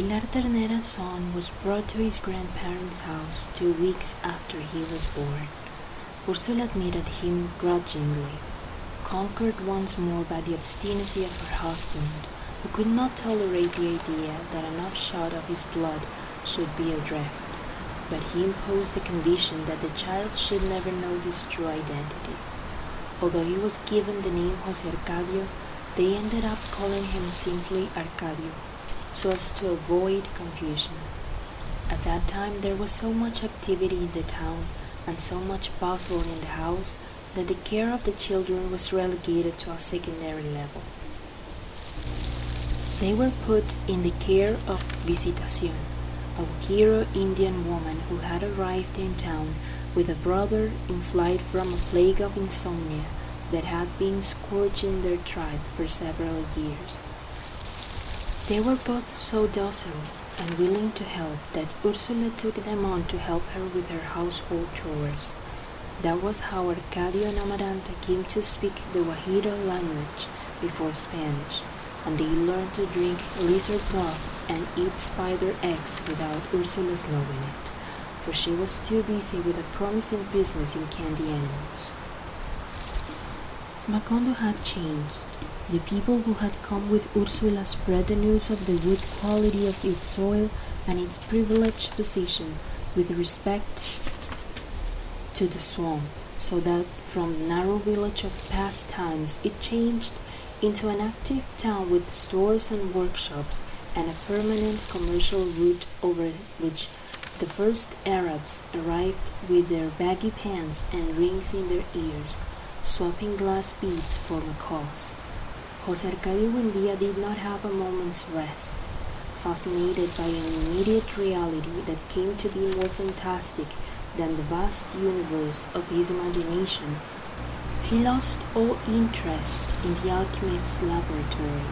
Pilar Ternera's son was brought to his grandparents' house 2 weeks after he was born. Ursula admitted him grudgingly, conquered once more by the obstinacy of her husband, who could not tolerate the idea that an offshot of his blood should be adrift, but he imposed the condition that the child should never know his true identity. Although he was given the name Jose Arcadio, they ended up calling him simply Arcadio, so as to avoid confusion. At that time there was so much activity in the town and so much bustle in the house that the care of the children was relegated to a secondary level. They were put in the care of Visitación, a Guajiro Indian woman who had arrived in town with a brother in flight from a plague of insomnia that had been scourging their tribe for several years. They were both so docile and willing to help that Ursula took them on to help her with her household chores. That was how Arcadio and Amaranta came to speak the Guajiro language before Spanish, and they learned to drink lizard blood and eat spider eggs without Ursula's knowing it, for she was too busy with a promising business in candy animals. Macondo had changed. The people who had come with Ursula spread the news of the good quality of its soil and its privileged position with respect to the swamp, so that from the narrow village of past times it changed into an active town with stores and workshops and a permanent commercial route over which the first Arabs arrived with their baggy pants and rings in their ears, swapping glass beads for macaws. Jose Arcadio Buendia did not have a moment's rest. Fascinated by an immediate reality that came to be more fantastic than the vast universe of his imagination, he lost all interest in the alchemist's laboratory,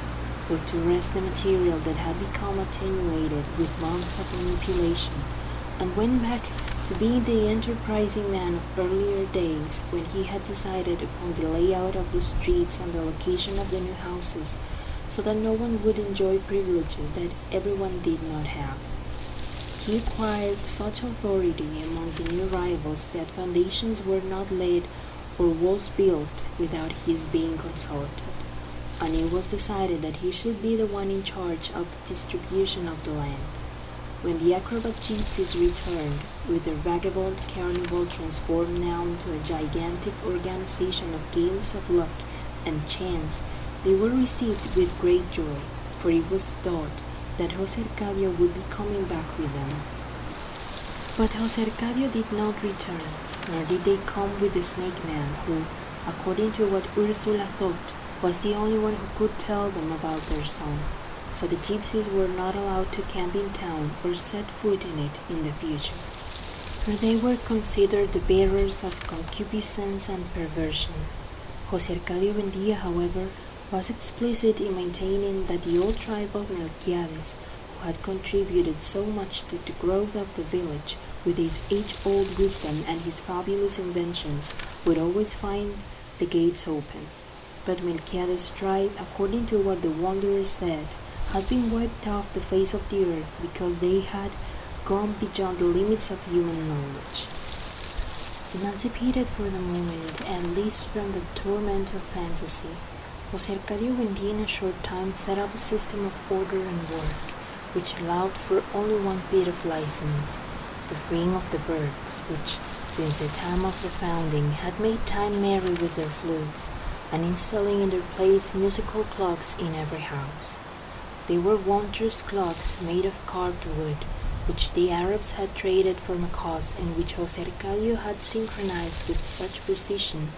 put to rest the material that had become attenuated with months of manipulation, and went back to being the enterprising man of earlier days when he had decided upon the layout of the streets and the location of the new houses so that no one would enjoy privileges that everyone did not have. He acquired such authority among the new arrivals that foundations were not laid or walls built without his being consulted, and it was decided that he should be the one in charge of the distribution of the land. When the acrobat gypsies returned, with their vagabond carnival transformed now into a gigantic organization of games of luck and chance, they were received with great joy, for it was thought that Jose Arcadio would be coming back with them. But Jose Arcadio did not return, nor did they come with the snake man who, according to what Ursula thought, was the only one who could tell them about their son. So the gypsies were not allowed to camp in town or set foot in it in the future, for they were considered the bearers of concupiscence and perversion. Jose Arcadio Buendia, however, was explicit in maintaining that the old tribe of Melquiades, who had contributed so much to the growth of the village with his age-old wisdom and his fabulous inventions, would always find the gates open. But Melquiades' tribe, according to what the wanderer said, had been wiped off the face of the earth because they had gone beyond the limits of human knowledge. Emancipated for the moment, and released from the torment of fantasy, Jose Arcadio Buendia in a short time set up a system of order and work, which allowed for only one bit of license, the freeing of the birds, which, since the time of the founding, had made time merry with their flutes, and installing in their place musical clocks in every house. They were wondrous clocks made of carved wood, which the Arabs had traded for macaws and which Jose Arcadio had synchronized with such precision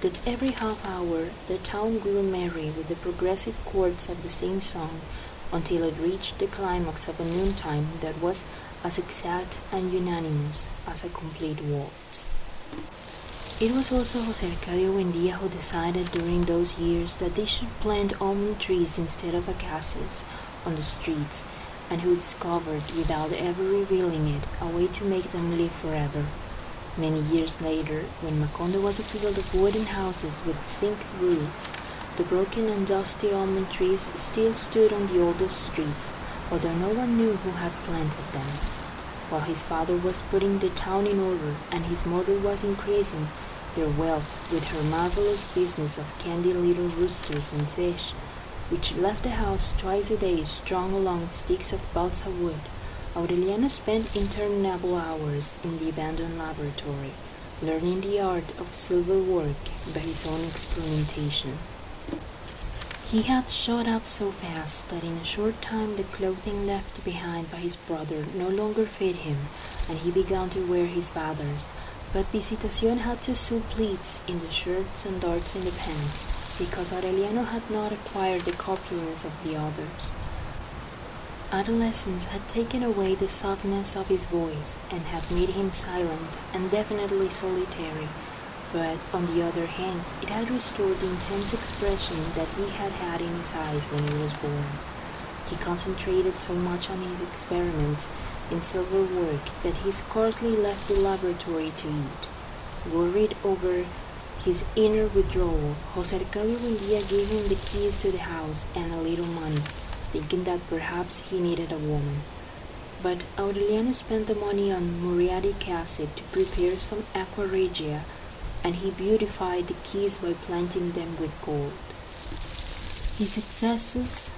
that every half hour the town grew merry with the progressive chords of the same song until it reached the climax of a noontime that was as exact and unanimous as a complete waltz. It was also Jose Arcadio Buendia who decided during those years that they should plant almond trees instead of acacias on the streets, and who discovered, without ever revealing it, a way to make them live forever. Many years later, when Macondo was a field of wooden houses with zinc roofs, the broken and dusty almond trees still stood on the oldest streets, although no one knew who had planted them. While his father was putting the town in order and his mother was increasing their wealth with her marvelous business of candy little roosters and fish, which left the house twice a day strung along sticks of balsa wood, Aureliano spent interminable hours in the abandoned laboratory, learning the art of silver work by his own experimentation. He had shot up so fast that in a short time the clothing left behind by his brother no longer fit him, and he began to wear his father's, but Visitacion had to sew pleats in the shirts and darts in the pants, because Aureliano had not acquired the corpulence of the others. Adolescence had taken away the softness of his voice and had made him silent and definitely solitary, but on the other hand, it had restored the intense expression that he had had in his eyes when he was born. He concentrated so much on his experiments in silver work that he scarcely left the laboratory to eat. Worried over his inner withdrawal, José Arcadio Buendía gave him the keys to the house and a little money, thinking that perhaps he needed a woman. But Aureliano spent the money on muriatic acid to prepare some aqua regia, and he beautified the keys by planting them with gold. His successes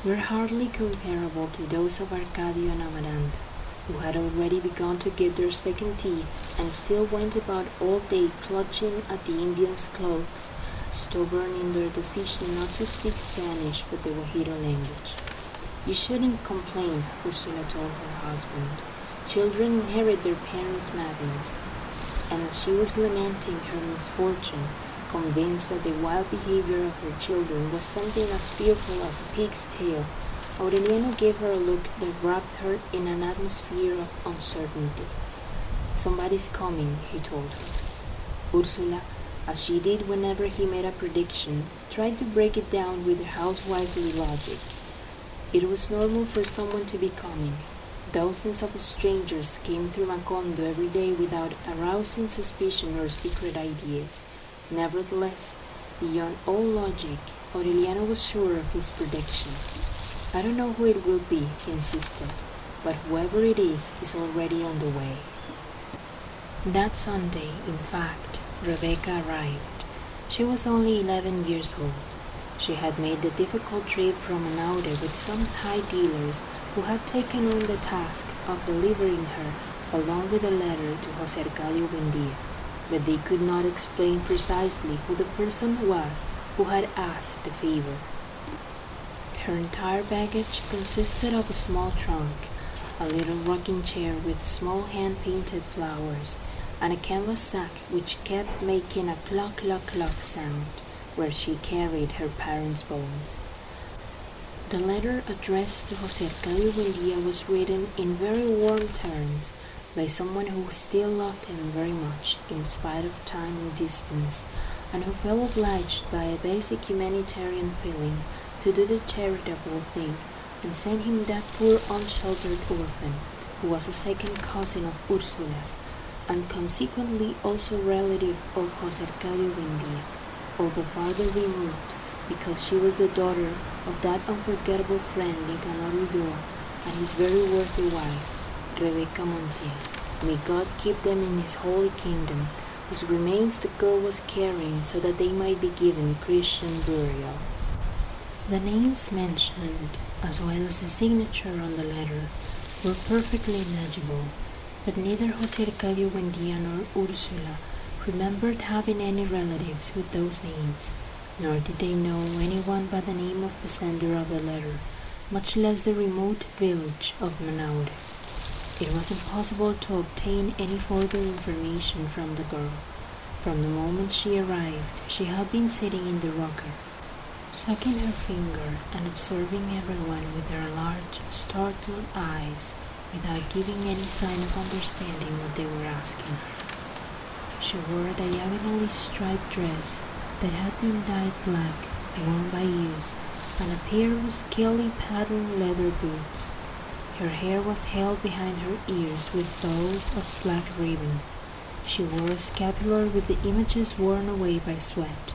were hardly comparable to those of Arcadio and Amaranta, who had already begun to get their second teeth and still went about all day clutching at the Indians' cloaks, stubborn in their decision not to speak Spanish but the Guajiro language. "You shouldn't complain," Ursula told her husband. "Children inherit their parents' madness." And as she was lamenting her misfortune, convinced that the wild behavior of her children was something as fearful as a pig's tail, Aureliano gave her a look that wrapped her in an atmosphere of uncertainty. "Somebody's coming," he told her. Ursula, as she did whenever he made a prediction, tried to break it down with housewifely logic. It was normal for someone to be coming. Dozens of strangers came through Macondo every day without arousing suspicion or secret ideas. Nevertheless, beyond all logic, Aureliano was sure of his prediction. "I don't know who it will be," he insisted, "but whoever it is already on the way." That Sunday, in fact, Rebecca arrived. She was only 11 years old. She had made the difficult trip from Manaure with some high dealers who had taken on the task of delivering her along with a letter to José Arcadio Buendía, but they could not explain precisely who the person was who had asked the favor. Her entire baggage consisted of a small trunk, a little rocking chair with small hand-painted flowers, and a canvas sack which kept making a clock clock clock sound where she carried her parents' bones. The letter addressed to José Arcadio Buendía was written in very warm terms by someone who still loved him very much in spite of time and distance, and who felt obliged by a basic humanitarian feeling to do the charitable thing and send him that poor unsheltered orphan, who was a second cousin of Ursula's, and consequently also relative of José Arcadio Buendía, although farther removed, because she was the daughter of that unforgettable friend Nicanor Ulloa and his very worthy wife, Rebecca Montiel. May God keep them in his holy kingdom, whose remains the girl was carrying so that they might be given Christian burial. The names mentioned, as well as the signature on the letter, were perfectly legible, but neither José Arcadio Buendía nor Ursula remembered having any relatives with those names, nor did they know anyone by the name of the sender of the letter, much less the remote village of Manaure. It was impossible to obtain any further information from the girl. From the moment she arrived, she had been sitting in the rocker, sucking her finger and observing everyone with her large, startled eyes, without giving any sign of understanding what they were asking her. She wore a diagonally striped dress that had been dyed black, worn by use, and a pair of scaly patterned leather boots. Her hair was held behind her ears with bows of black ribbon. She wore a scapular with the images worn away by sweat,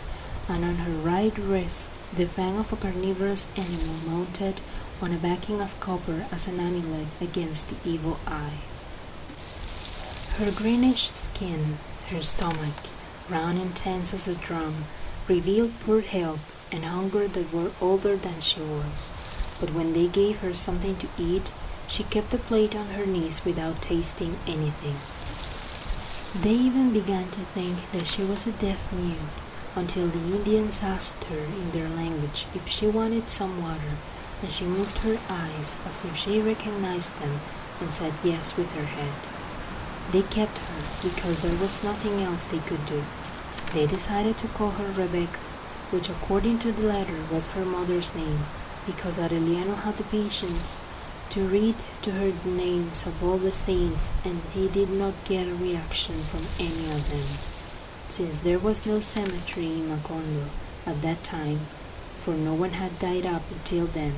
and on her right wrist the fang of a carnivorous animal mounted on a backing of copper as an amulet against the evil eye. Her greenish skin, her stomach, round and tense as a drum, revealed poor health and hunger that were older than she was, but when they gave her something to eat, she kept the plate on her knees without tasting anything. They even began to think that she was a deaf mute, until the Indians asked her in their language if she wanted some water, and she moved her eyes as if she recognized them and said yes with her head. They kept her because there was nothing else they could do. They decided to call her Rebecca, which according to the letter was her mother's name, because Aureliano had the patience to read to her the names of all the saints, and he did not get a reaction from any of them. Since there was no cemetery in Macondo at that time, for no one had died up until then,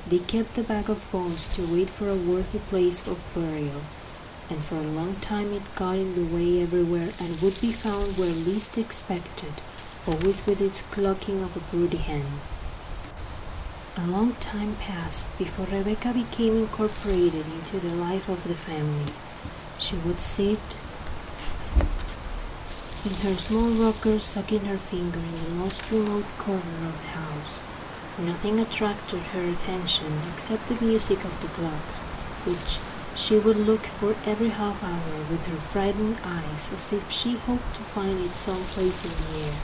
they kept the bag of bones to wait for a worthy place of burial, and for a long time it got in the way everywhere and would be found where least expected, always with its clucking of a broody hen. A long time passed before Rebecca became incorporated into the life of the family. She would sit in her small rocker, sucking her finger in the most remote corner of the house. Nothing attracted her attention except the music of the clocks, which she would look for every half hour with her frightened eyes, as if she hoped to find it someplace in the air.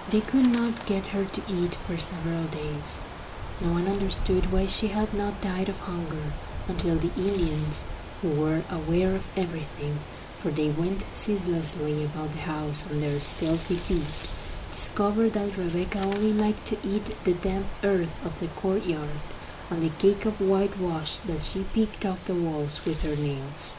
They could not get her to eat for several days. No one understood why she had not died of hunger until the Indians, who were aware of everything, for they went ceaselessly about the house on their stealthy feet, discovered that Rebecca only liked to eat the damp earth of the courtyard and the cake of whitewash that she picked off the walls with her nails.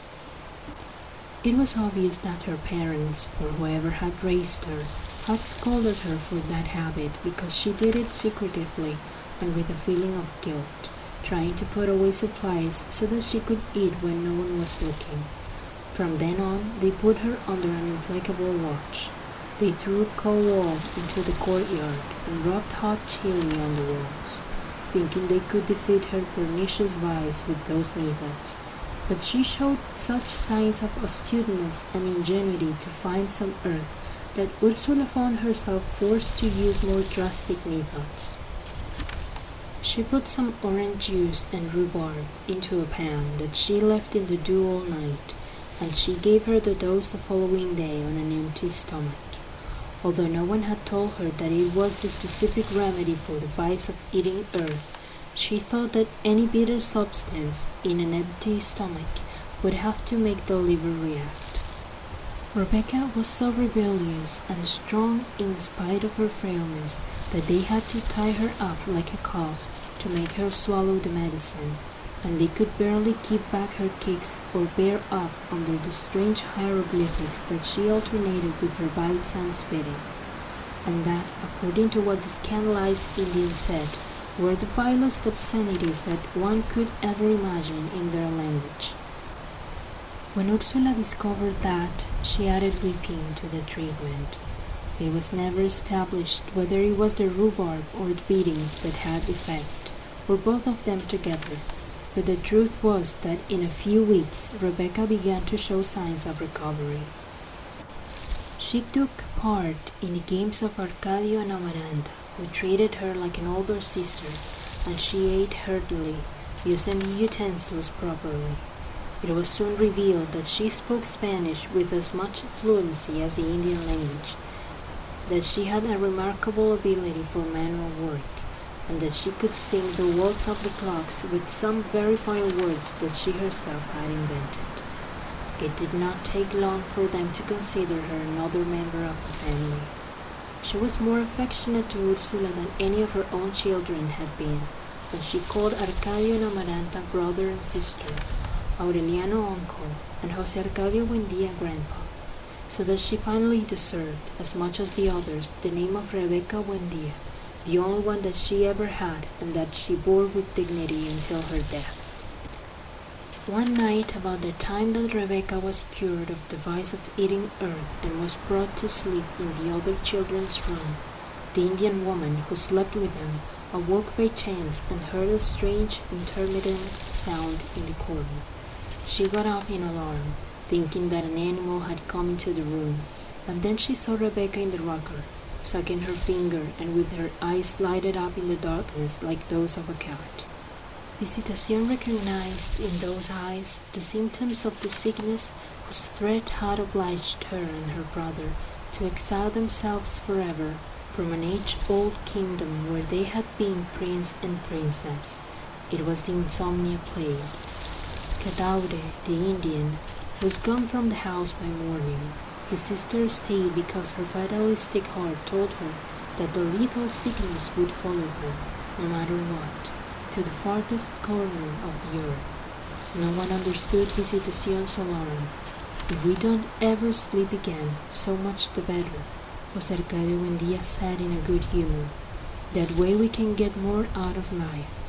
It was obvious that her parents, or whoever had raised her, had scolded her for that habit because she did it secretively and with a feeling of guilt, trying to put away supplies so that she could eat when no one was looking. From then on, they put her under an implacable watch. They threw cold wool into the courtyard and rubbed hot chili on the walls, thinking they could defeat her pernicious vice with those methods. But she showed such signs of astuteness and ingenuity to find some earth that Ursula found herself forced to use more drastic methods. She put some orange juice and rhubarb into a pan that she left in the dew all night, and she gave her the dose the following day on an empty stomach. Although no one had told her that it was the specific remedy for the vice of eating earth, she thought that any bitter substance in an empty stomach would have to make the liver react. Rebecca was so rebellious and strong in spite of her frailness that they had to tie her up like a calf to make her swallow the medicine, and they could barely keep back her kicks or bear up under the strange hieroglyphics that she alternated with her bites and spitting, and that, according to what the scandalized Indians said, were the vilest obscenities that one could ever imagine in their language. When Ursula discovered that, she added weeping to the treatment. It was never established whether it was the rhubarb or the beatings that had effect, or both of them together, but the truth was that in a few weeks Rebecca began to show signs of recovery. She took part in the games of Arcadio and Amaranta, who treated her like an older sister, and she ate heartily, using the utensils properly. It was soon revealed that she spoke Spanish with as much fluency as the Indian language, that she had a remarkable ability for manual work, and that she could sing the waltz of the clocks with some very funny words that she herself had invented. It did not take long for them to consider her another member of the family. She was more affectionate to Ursula than any of her own children had been, and she called Arcadio and Amaranta brother and sister, Aureliano uncle, and Jose Arcadio Buendia grandpa, so that she finally deserved, as much as the others, the name of Rebecca Buendia, the only one that she ever had and that she bore with dignity until her death. One night, about the time that Rebecca was cured of the vice of eating earth and was brought to sleep in the other children's room, the Indian woman who slept with them awoke by chance and heard a strange intermittent sound in the corner. She got up in alarm, thinking that an animal had come into the room, and then she saw Rebecca in the rocker, sucking her finger and with her eyes lighted up in the darkness like those of a cat. Visitación recognized in those eyes the symptoms of the sickness whose threat had obliged her and her brother to exile themselves forever from an age-old kingdom where they had been prince and princess. It was the insomnia plague. Cadaude, the Indian, was gone from the house by morning. His sister stayed because her fatalistic heart told her that the lethal sickness would follow her, no matter what, to the farthest corner of the earth. No one understood Visitación's alarm. If we don't ever sleep again, so much the better, José Arcadio Buendía said in a good humor. That way we can get more out of life.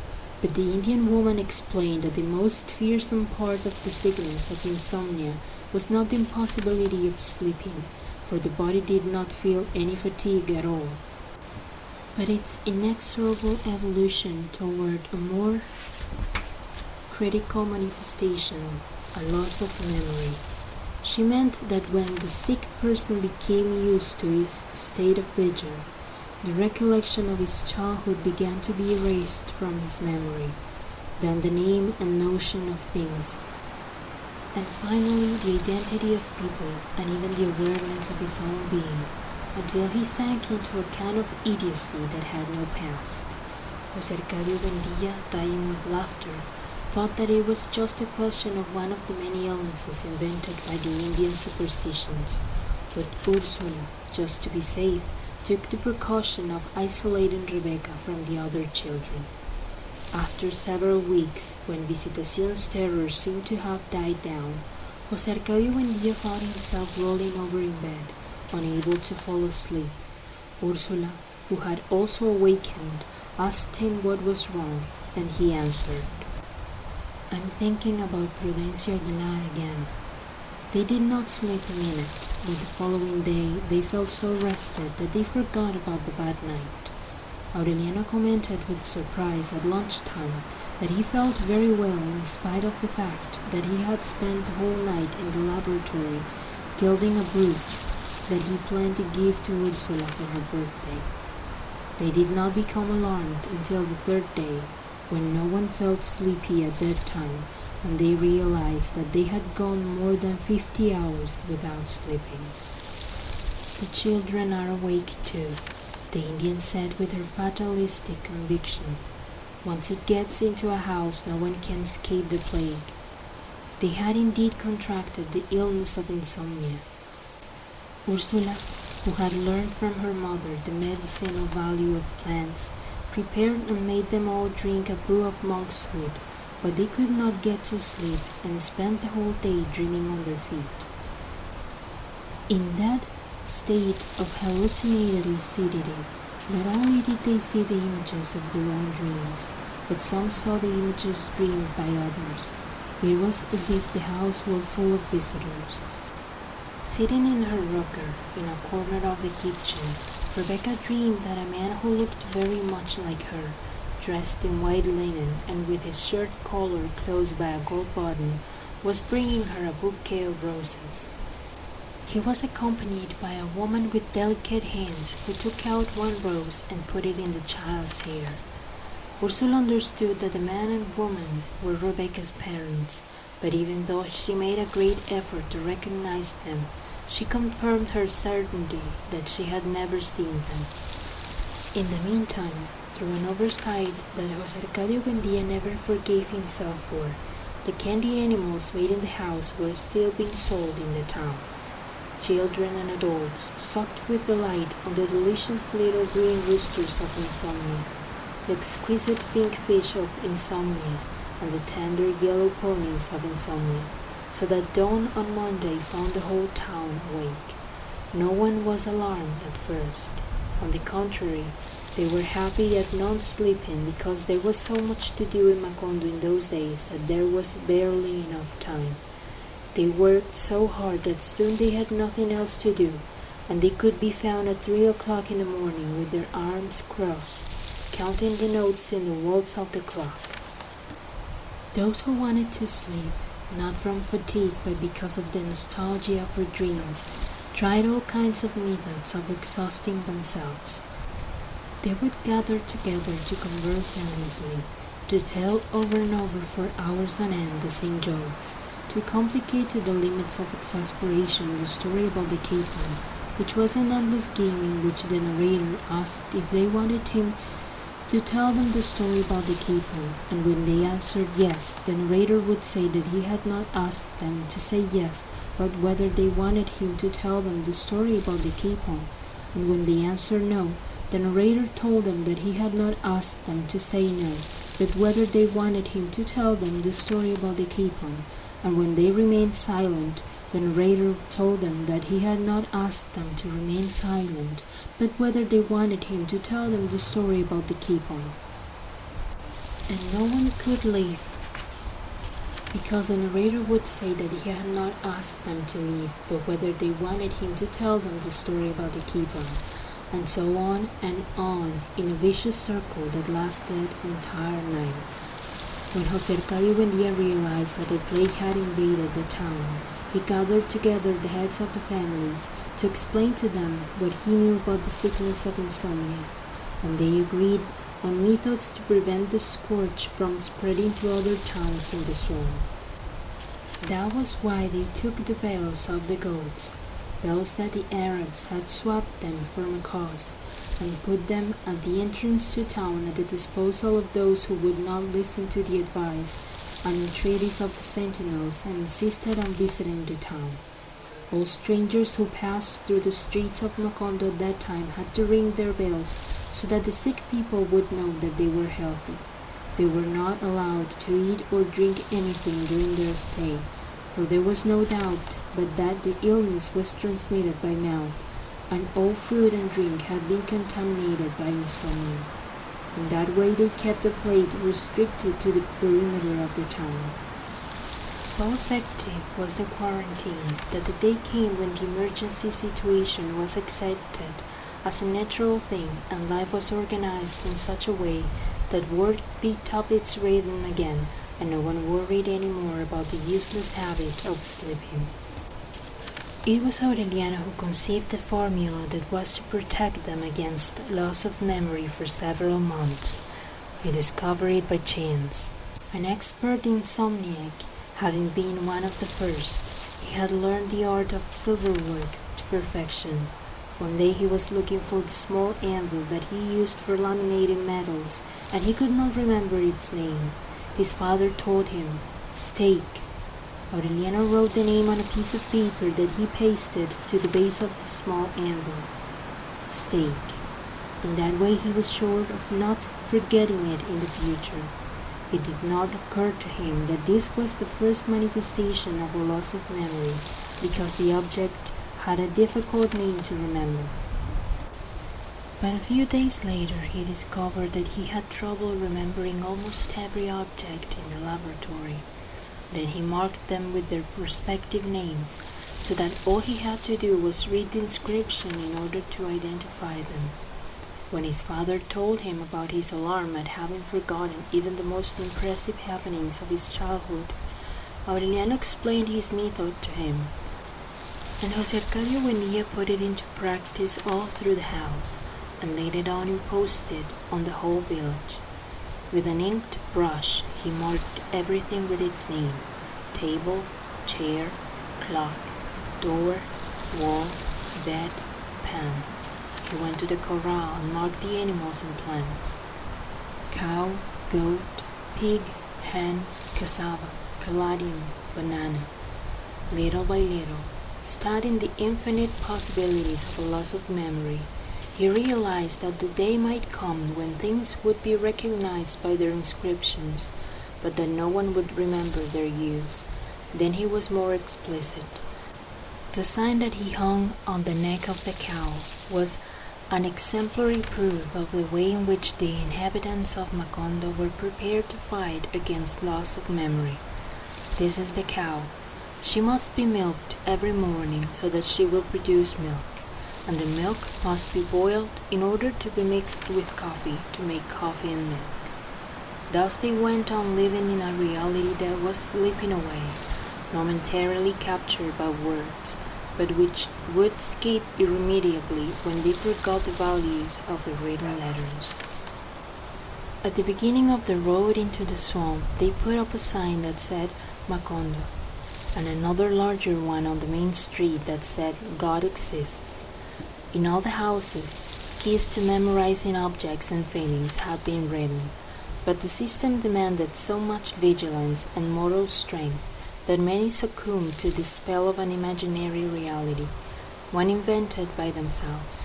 But the Indian woman explained that the most fearsome part of the sickness of insomnia was not the impossibility of sleeping, for the body did not feel any fatigue at all, but its inexorable evolution toward a more critical manifestation, a loss of memory. She meant that when the sick person became used to his state of vigil, the recollection of his childhood began to be erased from his memory, then the name and notion of things, and finally the identity of people and even the awareness of his own being, until he sank into a kind of idiocy that had no past. José Arcadio Buendía, dying with laughter, thought that it was just a question of one of the many illnesses invented by the Indian superstitions, but Ursula, just to be safe, took the precaution of isolating Rebecca from the other children. After several weeks, when Visitación's terror seemed to have died down, José Arcadio Buendía found himself rolling over in bed, unable to fall asleep. Ursula, who had also awakened, asked him what was wrong, and he answered, "I'm thinking about Prudencio Aguilar again." They did not sleep a minute, but the following day they felt so rested that they forgot about the bad night. Aureliano commented with surprise at lunchtime that he felt very well in spite of the fact that he had spent the whole night in the laboratory gilding a brooch that he planned to give to Ursula for her birthday. They did not become alarmed until the third day, when no one felt sleepy at bedtime, and they realized that they had gone more than 50 hours without sleeping. "The children are awake too," the Indian said with her fatalistic conviction. "Once it gets into a house, no one can escape the plague." They had indeed contracted the illness of insomnia. Ursula, who had learned from her mother the medicinal value of plants, prepared and made them all drink a brew of monkshood, but they could not get to sleep and spent the whole day dreaming on their feet. In that state of hallucinated lucidity, not only did they see the images of their own dreams, but some saw the images dreamed by others. It was as if the house were full of visitors. Sitting in her rocker in a corner of the kitchen, Rebecca dreamed that a man who looked very much like her, dressed in white linen and with his shirt collar closed by a gold button, was bringing her a bouquet of roses. He was accompanied by a woman with delicate hands who took out one rose and put it in the child's hair. Ursula understood that the man and woman were Rebecca's parents, but even though she made a great effort to recognize them, she confirmed her certainty that she had never seen them. In the meantime, through an oversight that José Arcadio Buendía never forgave himself for, the candy animals made in the house were still being sold in the town. Children and adults sucked with delight on the delicious little green roosters of insomnia, the exquisite pink fish of insomnia, and the tender yellow ponies of insomnia, so that dawn on Monday found the whole town awake. No one was alarmed at first. On the contrary, They were happy yet not sleeping because there was so much to do in Macondo in those days that there was barely enough time. They worked so hard that soon they had nothing else to do, and they could be found at 3 o'clock in the morning with their arms crossed, counting the notes in the walls of the clock. Those who wanted to sleep, not from fatigue but because of the nostalgia of their dreams, tried all kinds of methods of exhausting themselves. They would gather together to converse endlessly, to tell over and over for hours on end the same jokes, to complicate to the limits of exasperation the story about the capon, which was an endless game in which the narrator asked if they wanted him to tell them the story about the capon, and when they answered yes, the narrator would say that he had not asked them to say yes, but whether they wanted him to tell them the story about the capon, and when they answered no, the narrator told them that he had not asked them to say no, but whether they wanted him to tell them the story about the capon, and when they remained silent, the narrator told them that he had not asked them to remain silent, but whether they wanted him to tell them the story about the capon. And no one could leave, because the narrator would say that he had not asked them to leave, but whether they wanted him to tell them the story about the capon, and so on and on in a vicious circle that lasted entire nights. When José Arcadio Buendía realized that the plague had invaded the town, he gathered together the heads of the families to explain to them what he knew about the sickness of insomnia, and they agreed on methods to prevent the scourge from spreading to other towns in the swarm. That was why they took the bells of the goats, bells that the Arabs had swapped them for macaws, and put them at the entrance to town at the disposal of those who would not listen to the advice and entreaties of the sentinels and insisted on visiting the town. All strangers who passed through the streets of Macondo at that time had to ring their bells so that the sick people would know that they were healthy. They were not allowed to eat or drink anything during their stay, for there was no doubt but that the illness was transmitted by mouth, and all food and drink had been contaminated by insomnia. In that way they kept the plague restricted to the perimeter of the town. So effective was the quarantine that the day came when the emergency situation was accepted as a natural thing, and life was organized in such a way that work picked up its rhythm again, and no one worried any more about the useless habit of sleeping. It was Aureliano who conceived the formula that was to protect them against loss of memory for several months. He discovered it by chance. An expert insomniac, having been one of the first, he had learned the art of silverwork to perfection. One day he was looking for the small anvil that he used for laminating metals, and he could not remember its name. His father told him, "Steak." Aureliano wrote the name on a piece of paper that he pasted to the base of the small anvil. Steak. In that way he was sure of not forgetting it in the future. It did not occur to him that this was the first manifestation of a loss of memory, because the object had a difficult name to remember. But a few days later he discovered that he had trouble remembering almost every object in the laboratory. Then he marked them with their respective names, so that all he had to do was read the inscription in order to identify them. When his father told him about his alarm at having forgotten even the most impressive happenings of his childhood, Aureliano explained his method to him, and José Arcadio Buendía put it into practice all through the house, and later on imposed it on the whole village. With an inked brush he marked everything with its name: table, chair, clock, door, wall, bed, pan. He went to the corral and marked the animals and plants: cow, goat, pig, hen, cassava, caladium, banana. Little by little, studying the infinite possibilities of a loss of memory, he realized that the day might come when things would be recognized by their inscriptions, but that no one would remember their use. Then he was more explicit. The sign that he hung on the neck of the cow was an exemplary proof of the way in which the inhabitants of Macondo were prepared to fight against loss of memory. This is the cow. She must be milked every morning so that she will produce milk, and the milk must be boiled in order to be mixed with coffee to make coffee and milk. Thus they went on living in a reality that was slipping away, momentarily captured by words, but which would escape irremediably when they forgot the values of the written letters. At the beginning of the road into the swamp, they put up a sign that said Macondo, and another larger one on the main street that said God exists. In all the houses, keys to memorizing objects and feelings had been written, but the system demanded so much vigilance and moral strength that many succumbed to the spell of an imaginary reality, one invented by themselves,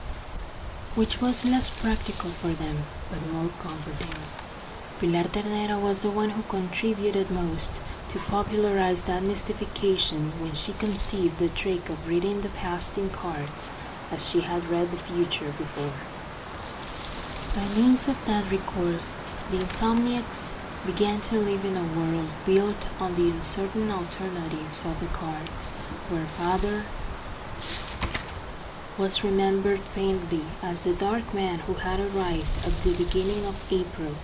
which was less practical for them, but more comforting. Pilar Ternera was the one who contributed most to popularize that mystification when she conceived the trick of reading the past in cards, as she had read the future before. By means of that recourse, the insomniacs began to live in a world built on the uncertain alternatives of the cards, where father was remembered faintly as the dark man who had arrived at the beginning of April,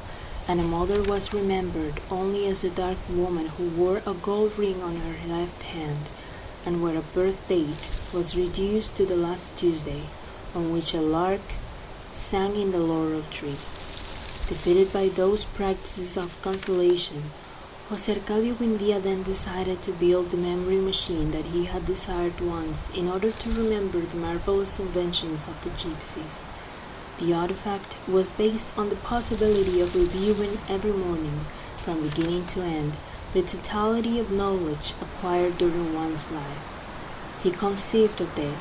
and a mother was remembered only as the dark woman who wore a gold ring on her left hand, and where a birth date was reduced to the last Tuesday, on which a lark sang in the laurel tree. Defeated by those practices of consolation, José Arcadio Buendía then decided to build the memory machine that he had desired once in order to remember the marvelous inventions of the gypsies. The artifact was based on the possibility of reviewing every morning, from beginning to end, the totality of knowledge acquired during one's life. He conceived of it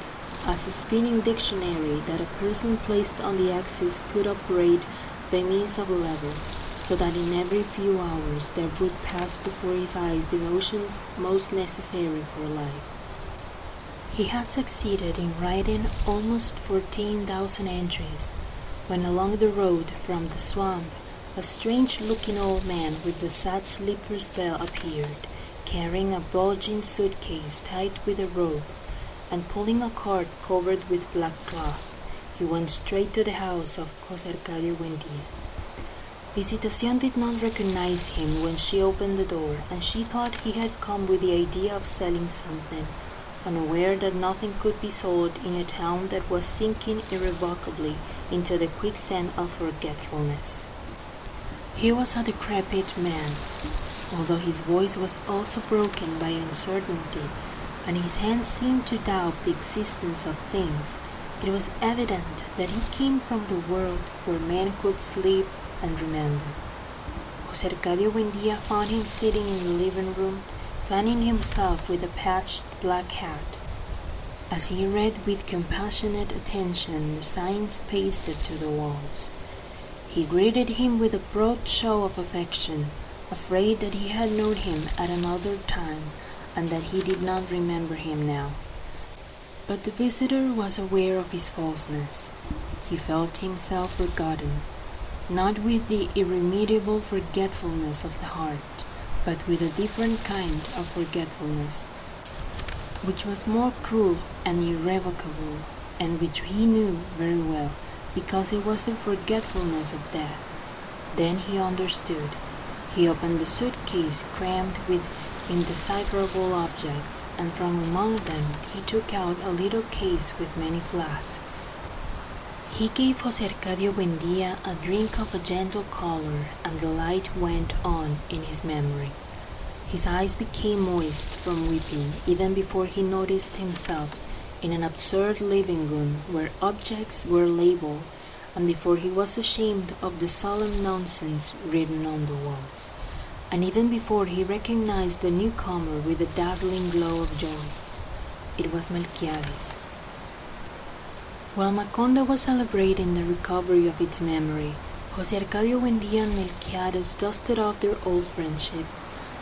as a spinning dictionary that a person placed on the axis could operate by means of a lever, so that in every few hours there would pass before his eyes the notions most necessary for life. He had succeeded in writing almost 14,000 entries, when along the road from the swamp a strange-looking old man with the sad slipper's bell appeared, carrying a bulging suitcase tied with a rope, and pulling a cart covered with black cloth. He went straight to the house of José Arcadio Buendía. Visitación did not recognize him when she opened the door, and she thought he had come with the idea of selling something, unaware that nothing could be sold in a town that was sinking irrevocably into the quicksand of forgetfulness. He was a decrepit man, although his voice was also broken by uncertainty, and his hands seemed to doubt the existence of things. It was evident that he came from the world where men could sleep and remember. José Arcadio Buendía found him sitting in the living room, fanning himself with a patched black hat, as he read with compassionate attention the signs pasted to the walls. He greeted him with a broad show of affection, afraid that he had known him at another time and that he did not remember him now. But the visitor was aware of his falseness. He felt himself forgotten, not with the irremediable forgetfulness of the heart, but with a different kind of forgetfulness, which was more cruel and irrevocable, and which he knew very well, because it was the forgetfulness of death. Then he understood. He opened the suitcase crammed with indecipherable objects, and from among them he took out a little case with many flasks. He gave José Arcadio Buendía a drink of a gentle color, and the light went on in his memory. His eyes became moist from weeping even before he noticed himself in an absurd living room where objects were labeled, and before he was ashamed of the solemn nonsense written on the walls, and even before he recognized the newcomer with a dazzling glow of joy. It was Melquiades. While Macondo was celebrating the recovery of its memory, José Arcadio Buendía and Melquiades dusted off their old friendship.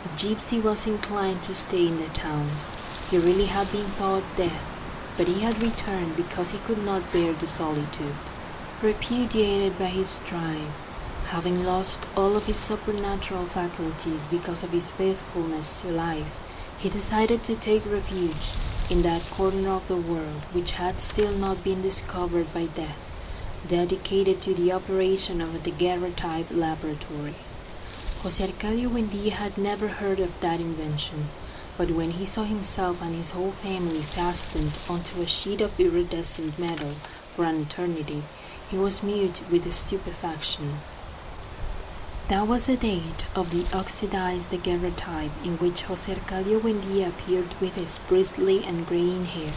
The gypsy was inclined to stay in the town. He really had been thought dead, but he had returned because he could not bear the solitude. Repudiated by his tribe, having lost all of his supernatural faculties because of his faithfulness to life, he decided to take refuge in that corner of the world which had still not been discovered by death, dedicated to the operation of a daguerreotype laboratory. Jose Arcadio Buendía had never heard of that invention, but when he saw himself and his whole family fastened onto a sheet of iridescent metal for an eternity, he was mute with stupefaction. That was the date of the oxidized daguerreotype in which Jose Arcadio Buendía appeared with his bristly and graying hair,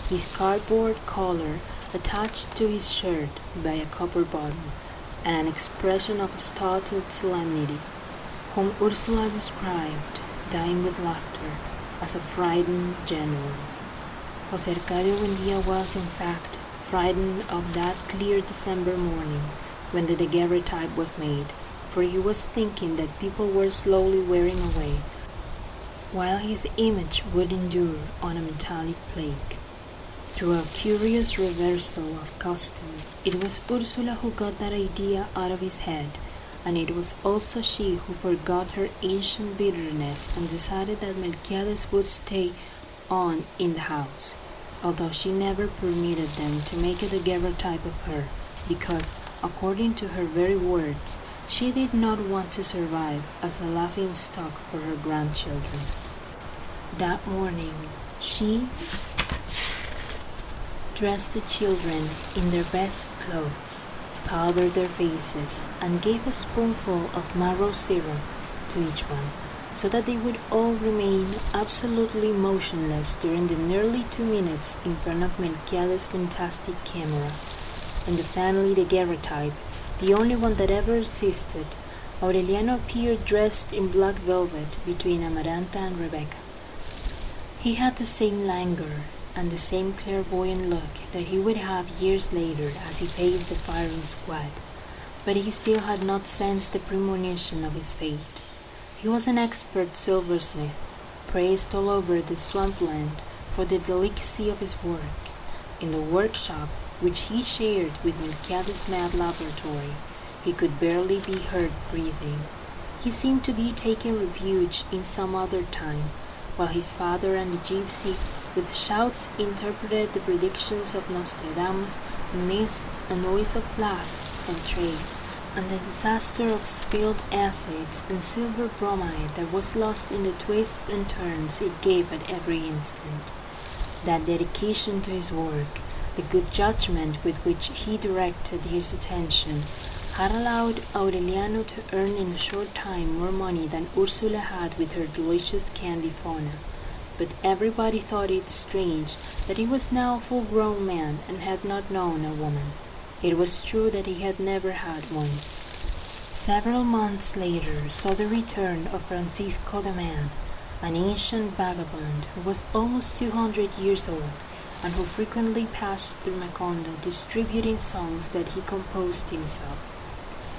his cardboard collar attached to his shirt by a copper button, and an expression of startled solemnity, whom Ursula described, dying with laughter, as a frightened general. Jose Arcadio Buendía was, in fact, frightened of that clear December morning when the daguerreotype was made, for he was thinking that people were slowly wearing away, while his image would endure on a metallic plate. Through a curious reversal of custom, it was Ursula who got that idea out of his head, and it was also she who forgot her ancient bitterness and decided that Melquiades would stay on in the house, although she never permitted them to make a daguerreotype of her, because, according to her very words, she did not want to survive as a laughing-stock for her grandchildren. That morning, she dressed the children in their best clothes, powdered their faces, and gave a spoonful of marrow syrup to each one, so that they would all remain absolutely motionless during the nearly 2 minutes in front of Melquiades' fantastic camera. In the family daguerreotype, the only one that ever existed, Aureliano appeared dressed in black velvet between Amaranta and Rebecca. He had the same languor and the same clairvoyant look that he would have years later as he paced the firing squad, but he still had not sensed the premonition of his fate. He was an expert silversmith, praised all over the swampland for the delicacy of his work. In the workshop, which he shared with Melquiades' mad laboratory, he could barely be heard breathing. He seemed to be taking refuge in some other time, while his father and the gypsy, with shouts, interpreted the predictions of Nostradamus amidst a noise of flasks and trays, and the disaster of spilled acids and silver bromide that was lost in the twists and turns it gave at every instant. That dedication to his work, the good judgment with which he directed his attention, had allowed Aureliano to earn in a short time more money than Ursula had with her delicious candy fauna. But everybody thought it strange that he was now a full-grown man and had not known a woman. It was true that he had never had one. Several months later saw the return of Francisco de Man, an ancient vagabond who was almost 200 years old, and who frequently passed through Macondo distributing songs that he composed himself.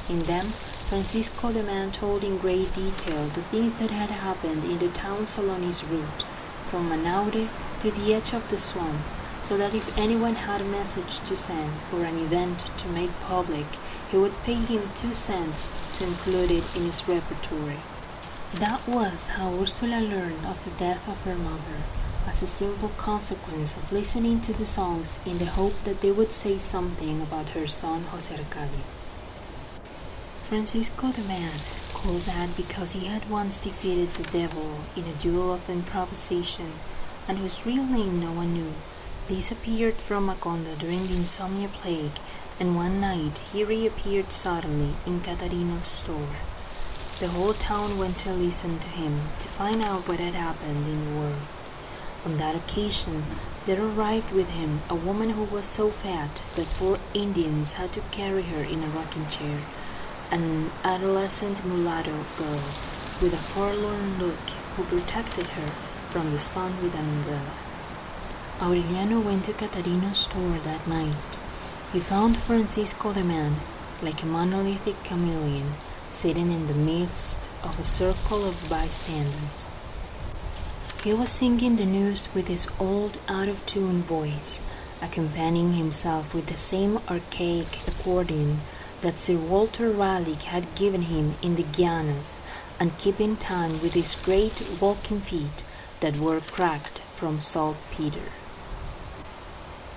In them, Francisco de Man told in great detail the things that had happened in the towns along his route, from Manaure to the edge of the swamp, so that if anyone had a message to send or an event to make public, he would pay him 2 cents to include it in his repertory. That was how Ursula learned of the death of her mother, as a simple consequence of listening to the songs in the hope that they would say something about her son Jose Arcadio. Francisco de Man, called that because he had once defeated the devil in a duel of improvisation, and whose real name no one knew, disappeared from Macondo during the insomnia plague, and one night he reappeared suddenly in Catarino's store. The whole town went to listen to him to find out what had happened in the world. On that occasion, there arrived with him a woman who was so fat that 4 Indians had to carry her in a rocking chair, an adolescent mulatto girl with a forlorn look who protected her from the sun with an umbrella. Aureliano went to Catarino's store that night. He found Francisco de Man, like a monolithic chameleon, sitting in the midst of a circle of bystanders. He was singing the news with his old, out-of-tune voice, accompanying himself with the same archaic accordion that Sir Walter Raleigh had given him in the Guianas, and keeping time with his great walking feet that were cracked from saltpeter.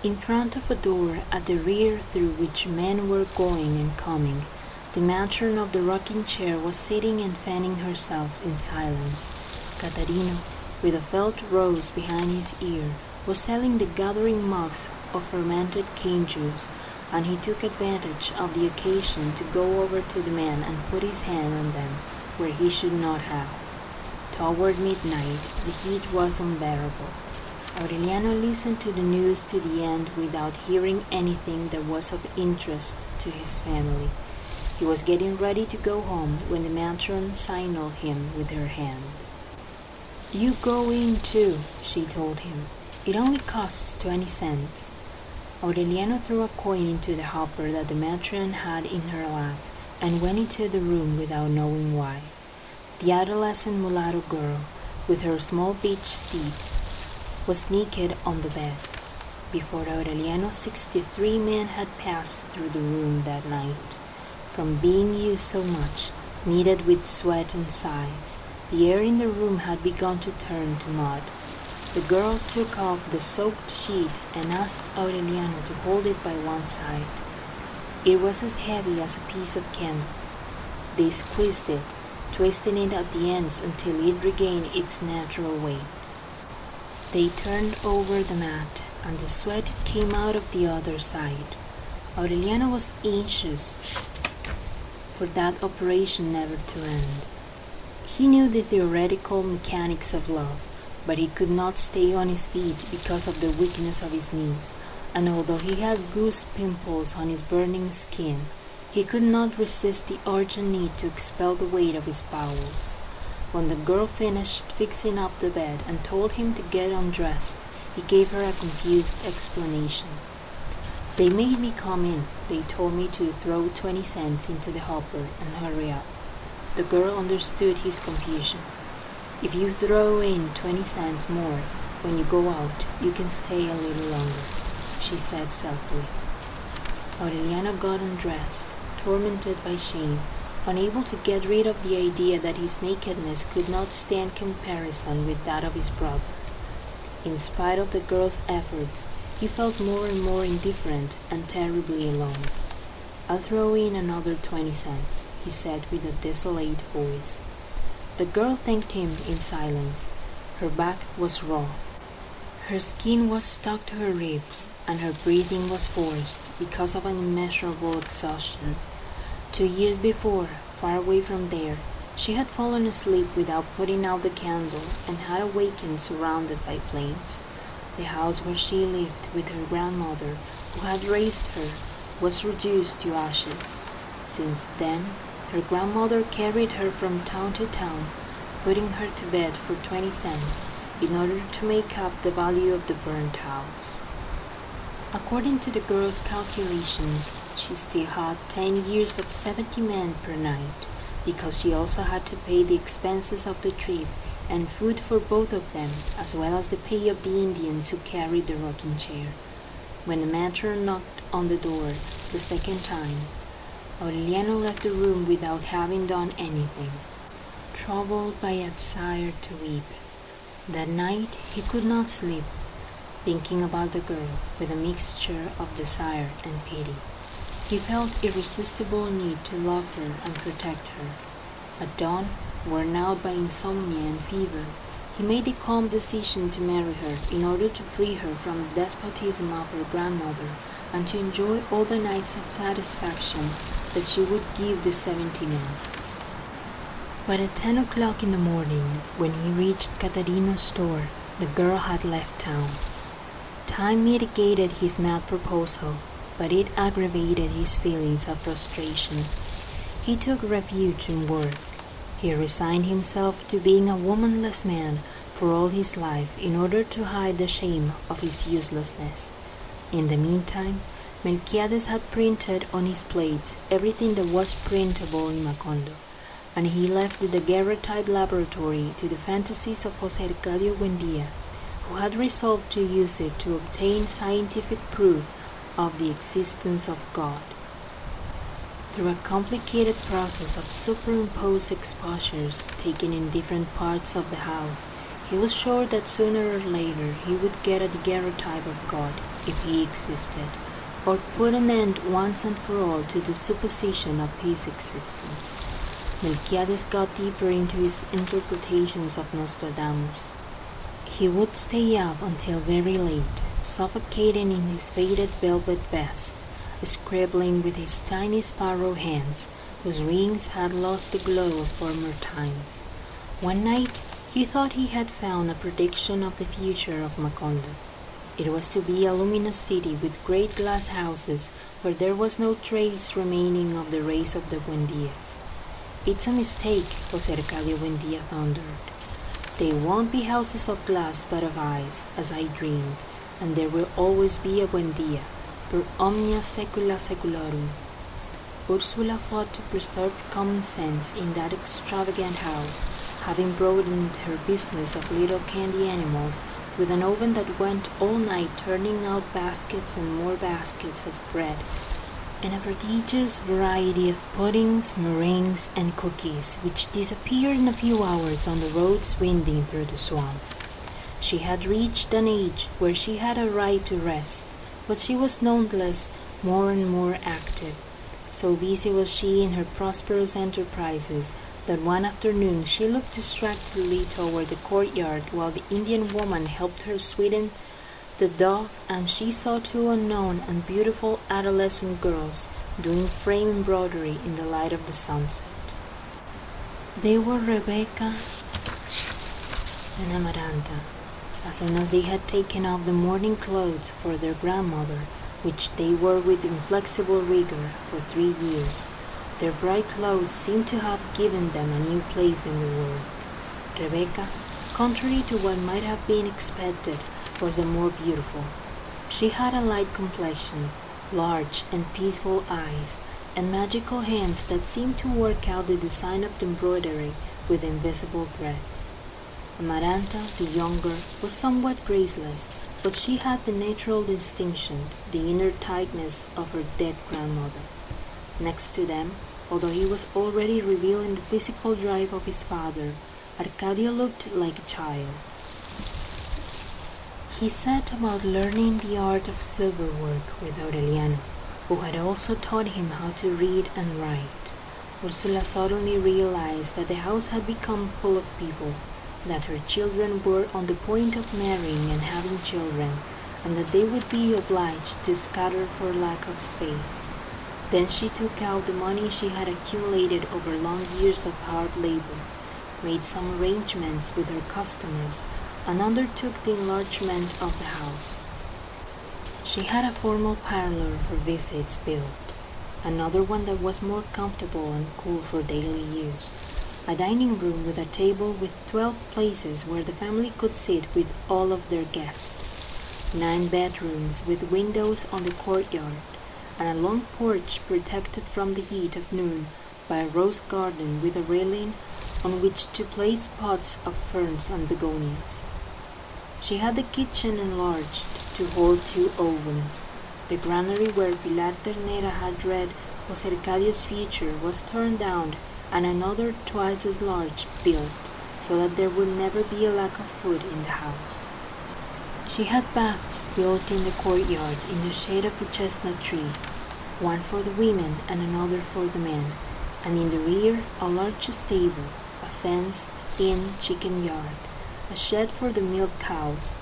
In front of a door at the rear through which men were going and coming, the matron of the rocking chair was sitting and fanning herself in silence. Catarino, with a felt rose behind his ear, was selling the gathering mugs of fermented cane juice, and he took advantage of the occasion to go over to the man and put his hand on them where he should not have. Toward midnight, the heat was unbearable. Aureliano listened to the news to the end without hearing anything that was of interest to his family. He was getting ready to go home when the matron signaled him with her hand. "You go in too," she told him. "It only costs 20 cents. Aureliano threw a coin into the hopper that the matron had in her lap and went into the room without knowing why. The adolescent mulatto girl, with her small beach steeds, was naked on the bed. Before Aureliano, 63 men had passed through the room that night. From being used so much, kneaded with sweat and sighs, the air in the room had begun to turn to mud. The girl took off the soaked sheet and asked Aureliano to hold it by one side. It was as heavy as a piece of canvas. They squeezed it, twisting it at the ends until it regained its natural weight. They turned over the mat, and the sweat came out of the other side. Aureliano was anxious for that operation never to end. He knew the theoretical mechanics of love, but he could not stay on his feet because of the weakness of his knees, and although he had goose pimples on his burning skin, he could not resist the urgent need to expel the weight of his bowels. When the girl finished fixing up the bed and told him to get undressed, he gave her a confused explanation. "They made me come in. They told me to throw 20 cents into the hopper and hurry up." The girl understood his confusion. "If you throw in 20 cents more when you go out, you can stay a little longer," she said softly. Aureliano got undressed, tormented by shame, unable to get rid of the idea that his nakedness could not stand comparison with that of his brother. In spite of the girl's efforts, he felt more and more indifferent and terribly alone. "I'll throw in another 20 cents, he said with a desolate voice. The girl thanked him in silence. Her back was raw. Her skin was stuck to her ribs, and her breathing was forced because of an immeasurable exhaustion. 2 years before, far away from there, she had fallen asleep without putting out the candle and had awakened surrounded by flames. The house where she lived with her grandmother, who had raised her, was reduced to ashes. Since then, her grandmother carried her from town to town, putting her to bed for 20 cents in order to make up the value of the burnt house. According to the girl's calculations, she still had 10 years of 70 men per night, because she also had to pay the expenses of the trip and food for both of them, as well as the pay of the Indians who carried the rocking chair. When the matron knocked on the door the second time, Aureliano left the room without having done anything, troubled by a desire to weep. That night he could not sleep, thinking about the girl with a mixture of desire and pity. He felt irresistible need to love her and protect her. At dawn, worn out by insomnia and fever, he made the calm decision to marry her in order to free her from the despotism of her grandmother and to enjoy all the nights of satisfaction that she would give the 70 men. But at 10 o'clock in the morning, when he reached Catarino's store, the girl had left town. Time mitigated his mad proposal, but it aggravated his feelings of frustration. He took refuge in work. He resigned himself to being a womanless man for all his life in order to hide the shame of his uselessness. In the meantime, Melquiades had printed on his plates everything that was printable in Macondo, and he left the daguerreotype laboratory to the fantasies of José Arcadio Buendía, who had resolved to use it to obtain scientific proof of the existence of God. Through a complicated process of superimposed exposures taken in different parts of the house, he was sure that sooner or later he would get a daguerreotype of God, if he existed, or put an end once and for all to the supposition of his existence. Melquiades got deeper into his interpretations of Nostradamus. He would stay up until very late, suffocating in his faded velvet vest, scribbling with his tiny sparrow hands, whose rings had lost the glow of former times. One night he thought he had found a prediction of the future of Macondo. It was to be a luminous city with great glass houses where there was no trace remaining of the race of the Buendias. "It's a mistake," José Arcadio Buendía thundered. "They won't be houses of glass but of ice, as I dreamed, and there will always be a Buendía, per omnia saecula saeculorum." Ursula fought to preserve common sense in that extravagant house, having broadened her business of little candy animals with an oven that went all night turning out baskets and more baskets of bread, and a prodigious variety of puddings, meringues, and cookies, which disappeared in a few hours on the roads winding through the swamp. She had reached an age where she had a right to rest, but she was nonetheless more and more active. So busy was she in her prosperous enterprises that one afternoon she looked distractedly toward the courtyard while the Indian woman helped her sweeten the dough, and she saw two unknown and beautiful adolescent girls doing frame embroidery in the light of the sunset. They were Rebecca and Amaranta. As soon as they had taken off the mourning clothes for their grandmother, which they wore with inflexible rigor for 3 years, their bright clothes seemed to have given them a new place in the world. Rebecca, contrary to what might have been expected, was the more beautiful. She had a light complexion, large and peaceful eyes, and magical hands that seemed to work out the design of the embroidery with invisible threads. Amaranta, the younger, was somewhat graceless, but she had the natural distinction, the inner tightness of her dead grandmother. Next to them, although he was already revealing the physical drive of his father, Arcadio looked like a child. He set about learning the art of silverwork with Aureliano, who had also taught him how to read and write. Ursula suddenly realized that the house had become full of people, that her children were on the point of marrying and having children, and that they would be obliged to scatter for lack of space. Then she took out the money she had accumulated over long years of hard labor, made some arrangements with her customers, and undertook the enlargement of the house. She had a formal parlor for visits built, another one that was more comfortable and cool for daily use, a dining room with a table with 12 places where the family could sit with all of their guests, 9 bedrooms with windows on the courtyard, and a long porch protected from the heat of noon by a rose garden with a railing on which to place pots of ferns and begonias. She had the kitchen enlarged to hold 2 ovens. The granary where Pilar Ternera had read José Arcadio's future was torn down and another twice as large built, so that there would never be a lack of food in the house. She had baths built in the courtyard in the shade of the chestnut tree, one for the women and another for the men, and in the rear a large stable, a fenced-in chicken yard, a shed for the milk cows,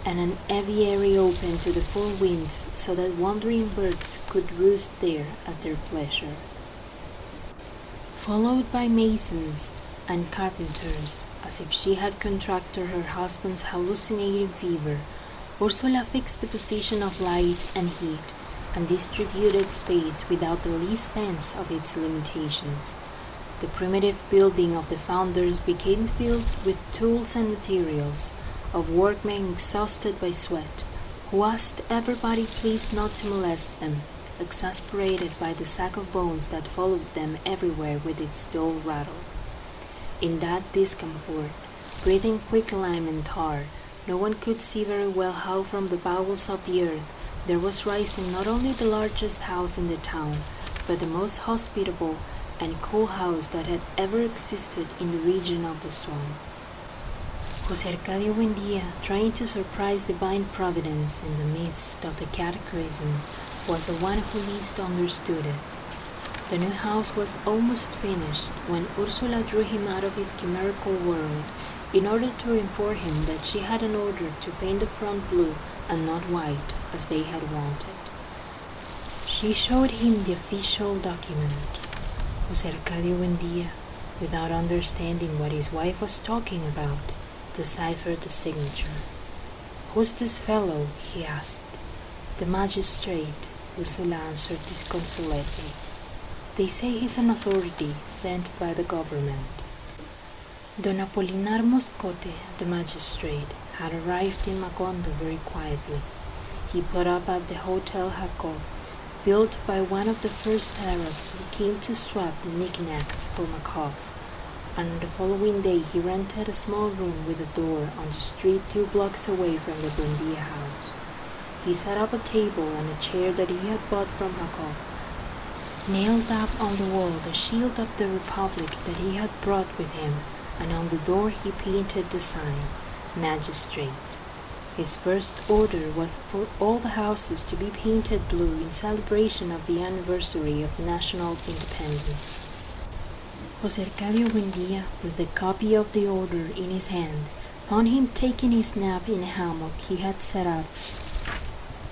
and an aviary open to the 4 winds so that wandering birds could roost there at their pleasure. Followed by masons and carpenters, as if she had contracted her husband's hallucinating fever, Ursula fixed the position of light and heat, and distributed space without the least sense of its limitations. The primitive building of the founders became filled with tools and materials, of workmen exhausted by sweat, who asked everybody please not to molest them, exasperated by the sack of bones that followed them everywhere with its dull rattle. In that discomfort, breathing quicklime and tar, No one could see very well how from the bowels of the earth there was rising not only the largest house in the town, but the most hospitable and cool house that had ever existed in the region of the swamp. Jose Arcadio Buendía, trying to surprise divine providence in the midst of the cataclysm, was the one who least understood it. The new house was almost finished when Ursula drew him out of his chimerical world in order to inform him that she had an order to paint the front blue and not white as they had wanted. She showed him the official document. Jose Arcadio Buendía, without understanding what his wife was talking about, deciphered the signature. "Who's this fellow?" he asked. "The magistrate," Ursula answered disconsolately. "They say he's an authority sent by the government." Don Apolinar Moscote, the magistrate, had arrived in Macondo very quietly. He put up at the Hotel Jacob, built by one of the first Arabs who came to swap knickknacks for macaws, and on the following day he rented a small room with a door on the street 2 blocks away from the Buendía house. He set up a table and a chair that he had bought from Jacob, nailed up on the wall the shield of the Republic that he had brought with him, and on the door he painted the sign, Magistrate. His first order was for all the houses to be painted blue in celebration of the anniversary of national independence. Jose Arcadio Buendía, with the copy of the order in his hand, found him taking his nap in a hammock he had set up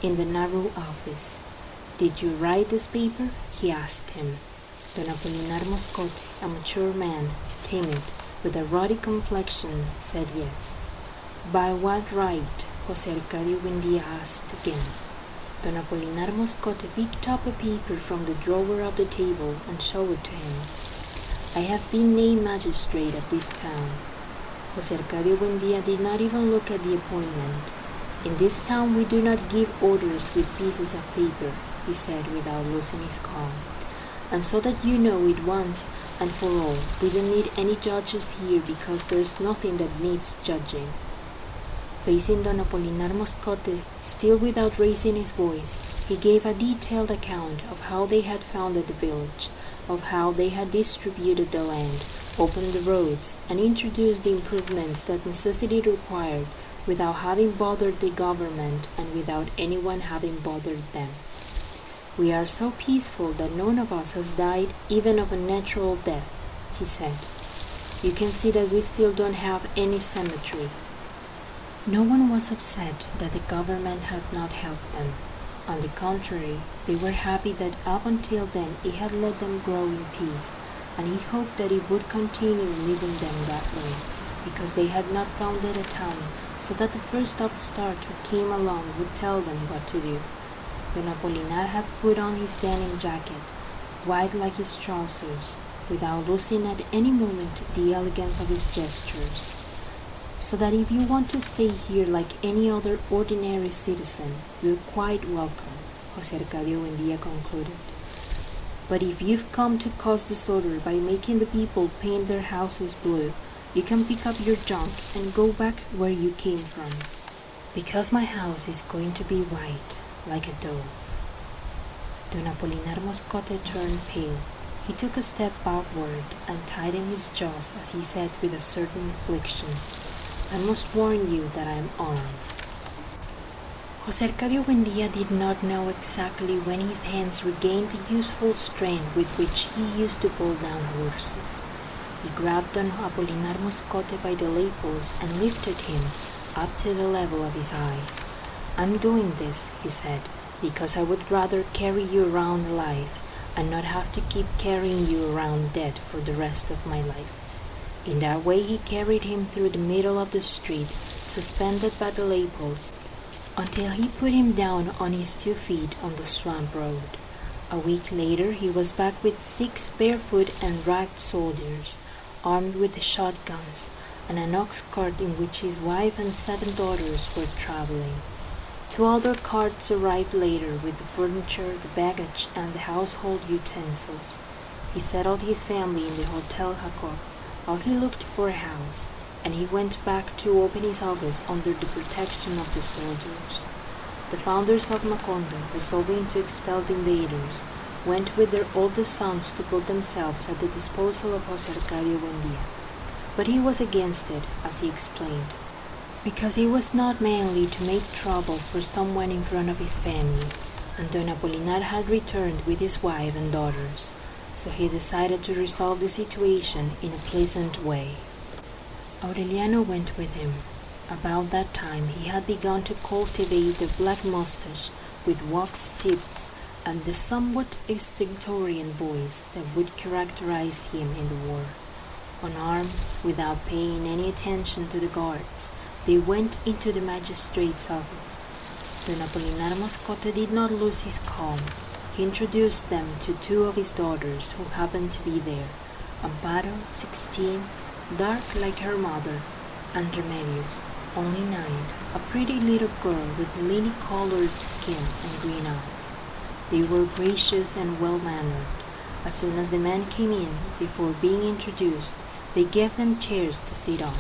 in the narrow office. "Did you write this paper?" he asked him. Don Apolinar Moscote, a mature man, timid, with a ruddy complexion, said yes. "By what right?" Jose Arcadio Buendía asked again. Don Apolinar Moscote picked up a paper from the drawer of the table and showed it to him. "I have been named magistrate of this town." Jose Arcadio Buendía did not even look at the appointment. "In this town we do not give orders with pieces of paper," he said without losing his calm. "And so that you know it once and for all, we don't need any judges here because there's nothing that needs judging." Facing Don Apolinar Moscote, still without raising his voice, he gave a detailed account of how they had founded the village, of how they had distributed the land, opened the roads, and introduced the improvements that necessity required without having bothered the government and without anyone having bothered them. "We are so peaceful that none of us has died even of a natural death," he said. "You can see that we still don't have any cemetery." No one was upset that the government had not helped them. On the contrary, they were happy that up until then it had let them grow in peace, and he hoped that it would continue leaving them that way, because they had not founded a town, so that the first upstart who came along would tell them what to do. Don Apolinar had put on his denim jacket, white like his trousers, without losing at any moment the elegance of his gestures. "So that if you want to stay here like any other ordinary citizen, you're quite welcome," Jose Arcadio Buendía concluded. "But if you've come to cause disorder by making the people paint their houses blue, you can pick up your junk and go back where you came from, because my house is going to be white, like a dove." Don Apolinar Moscote turned pale. He took a step backward and tightened his jaws as he said with a certain inflection, "I must warn you that I am armed." Jose Arcadio Buendía did not know exactly when his hands regained the useful strength with which he used to pull down horses. He grabbed Don Apolinar Moscote by the lapels and lifted him up to the level of his eyes. "I'm doing this," he said, "because I would rather carry you around alive and not have to keep carrying you around dead for the rest of my life." In that way he carried him through the middle of the street, suspended by the lapels, until he put him down on his 2 feet on the swamp road. A week later he was back with 6 barefoot and ragged soldiers, armed with shotguns, and an ox cart in which his wife and 7 daughters were traveling. 2 other carts arrived later with the furniture, the baggage, and the household utensils. He settled his family in the Hotel Jacob while he looked for a house, and he went back to open his office under the protection of the soldiers. The founders of Macondo, resolving to expel the invaders, went with their oldest sons to put themselves at the disposal of José Arcadio Buendía. But he was against it, as he explained, because he was not manly to make trouble for someone in front of his family, and Don Apolinar had returned with his wife and daughters, so he decided to resolve the situation in a pleasant way. Aureliano went with him. About that time he had begun to cultivate the black mustache with wax tips and the somewhat stentorian voice that would characterize him in the war. Unarmed, without paying any attention to the guards, they went into the magistrate's office. Don Apolinar Moscote did not lose his calm. He introduced them to two of his daughters who happened to be there, Amparo, 16, dark like her mother, and Remedios, only 9, a pretty little girl with lily-colored skin and green eyes. They were gracious and well-mannered. As soon as the men came in, before being introduced, they gave them chairs to sit on,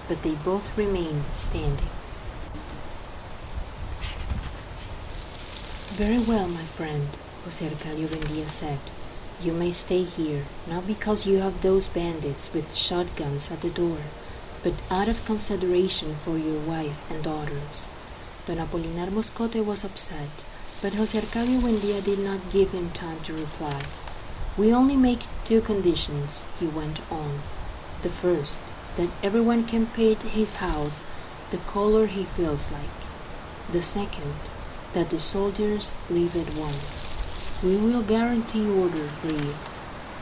but they both remained standing. "Very well, my friend," José Arcadio Buendía said. "You may stay here, not because you have those bandits with shotguns at the door, but out of consideration for your wife and daughters." Don Apolinar Moscote was upset, but José Arcadio Buendía did not give him time to reply. "We only make 2 conditions," he went on. "The first, that everyone can paint his house the color he feels like. The second, that the soldiers leave at once. We will guarantee order for you."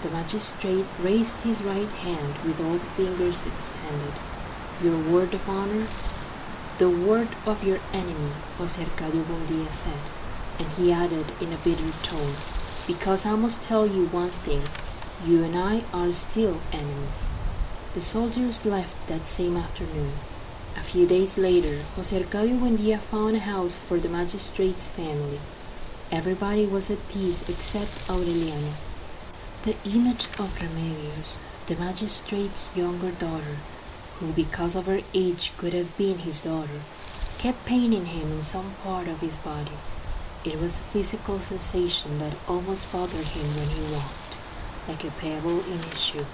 The magistrate raised his right hand with all the fingers extended. "Your word of honor?" "The word of your enemy," José Arcadio Buendía said, and he added in a bitter tone, "because I must tell you one thing, you and I are still enemies." The soldiers left that same afternoon. A few days later, José Arcadio Buendía found a house for the magistrate's family. Everybody was at peace except Aureliano. The image of Remedios, the magistrate's younger daughter, who because of her age could have been his daughter, kept paining him in some part of his body. It was a physical sensation that almost bothered him when he walked, like a pebble in his shoe.